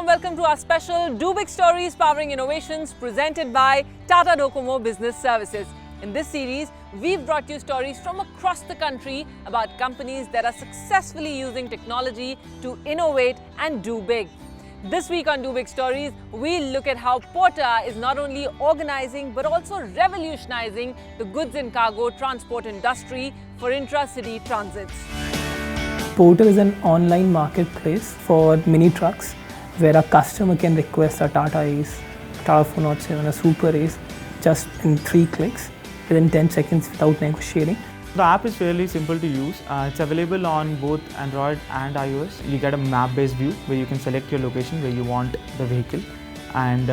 welcome to our special Do Big Stories Powering Innovations presented by Tata Docomo Business Services. In this series, we've brought you stories from across the country about companies that are successfully using technology to innovate and do big. This week on Do Big Stories, we'll look at how Porter is not only organizing but also revolutionizing the goods and cargo transport industry for intra-city transits. Porter is an online marketplace for mini trucks where a customer can request a Tata Ace, Tata 407, a Super Ace just in 3 clicks within 10 seconds without negotiating. The app is fairly simple to use. It's available on both Android and iOS. You get a map-based view where you can select your location where you want the vehicle, and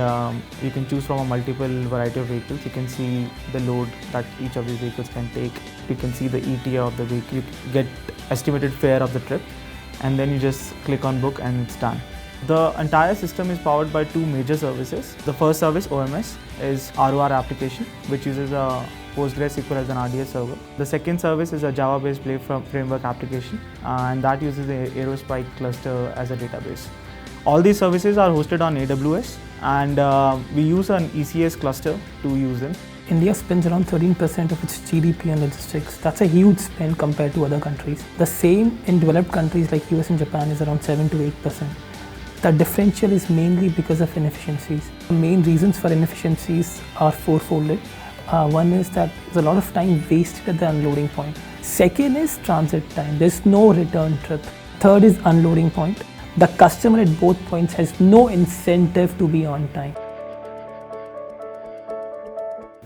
you can choose from a multiple variety of vehicles. You can see the load that each of these vehicles can take. You can see the ETA of the vehicle. You get estimated fare of the trip, and then you just click on book and it's done. The entire system is powered by 2 major services. The first service, OMS, is ROR application, which uses a PostgreSQL as an RDS server. The second service is a Java-based framework application, and that uses the Aerospike cluster as a database. All these services are hosted on AWS, and we use an ECS cluster to use them. India spends around 13% of its GDP on logistics. That's a huge spend compared to other countries. The same in developed countries like US and Japan is around 7 to 8%. The differential is mainly because of inefficiencies. The main reasons for inefficiencies are fourfolded. One is that there's a lot of time wasted at the unloading point. Second is transit time. There's no return trip. Third is unloading point. The customer at both points has no incentive to be on time.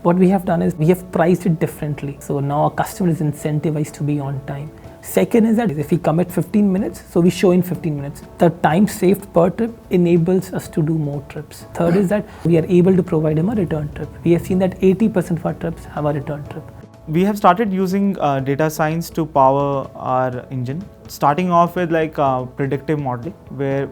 What we have done is we have priced it differently. So now our customer is incentivized to be on time. Second is that if we commit 15 minutes, so we show in 15 minutes. The time saved per trip enables us to do more trips. Third is that we are able to provide him a return trip. We have seen that 80% of our trips have a return trip. We have started using data science to power our engine, starting off with predictive modeling, where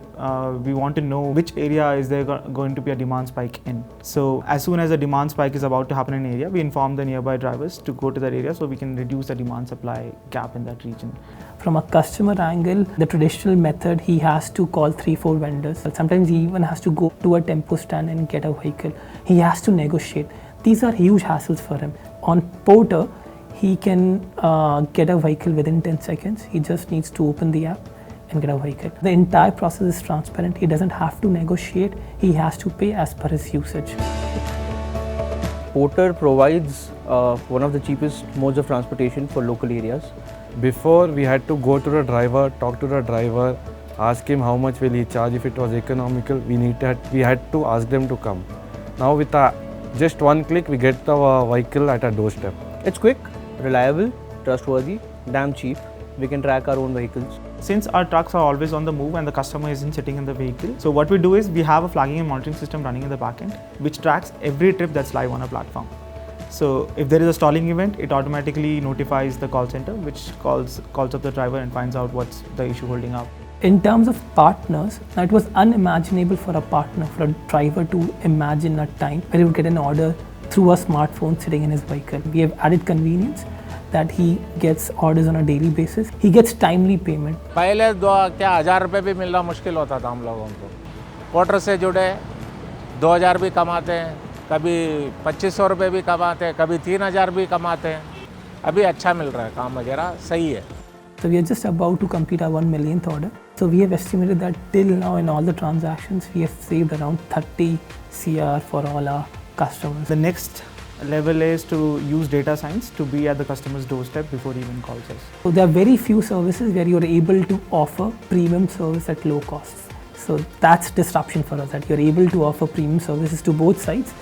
we want to know which area is there going to be a demand spike in. So as soon as a demand spike is about to happen in an area, we inform the nearby drivers to go to that area so we can reduce the demand supply gap in that region. From a customer angle, the traditional method, he has to call 3-4 vendors. Sometimes he even has to go to a tempo stand and get a vehicle. He has to negotiate. These are huge hassles for him. On Porter, he can get a vehicle within 10 seconds. He just needs to open the app and get a vehicle. The entire process is transparent. He doesn't have to negotiate. He has to pay as per his usage. Porter provides one of the cheapest modes of transportation for local areas. Before, we had to go to the driver, talk to the driver, ask him how much will he charge. If it was economical, we had to ask them to come. Now with just one click, we get the vehicle at our doorstep. It's quick, reliable, trustworthy, damn cheap. We can track our own vehicles. Since our trucks are always on the move and the customer isn't sitting in the vehicle, so what we do is we have a flagging and monitoring system running in the backend, which tracks every trip that's live on a platform. So if there is a stalling event, it automatically notifies the call center, which calls up the driver and finds out what's the issue holding up. In terms of partners, now it was unimaginable for a partner, for a driver to imagine a time where he would get an order through a smartphone sitting in his vehicle. We have added convenience that he gets orders on a daily basis. He gets timely payment. पहले 1000 रुपये भी मिलना मुश्किल होता था हम लोगों को. पोर्टर से जुड़े 2000 भी कमाते हैं, कभी 2500 रुपये भी कमाते हैं, कभी 3000 भी कमाते हैं. अभी अच्छा मिल रहा है, काम वगैरह सही है. So we are just about to complete our 1 millionth order. So we have estimated that till now in all the transactions, we have saved around 30 CR for all our customers. The next level is to use data science to be at the customer's doorstep before he even calls us. So there are very few services where you are able to offer premium service at low costs. So that's disruption for us, that you're able to offer premium services to both sides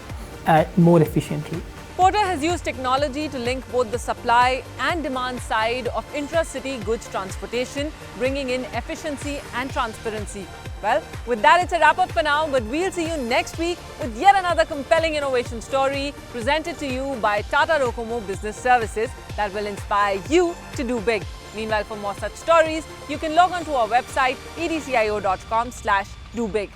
more efficiently. Porter has used technology to link both the supply and demand side of intra-city goods transportation, bringing in efficiency and transparency. Well, with that, it's a wrap-up for now, but we'll see you next week with yet another compelling innovation story presented to you by Tata Docomo Business Services that will inspire you to do big. Meanwhile, for more such stories, you can log on to our website edcio.com/dobig.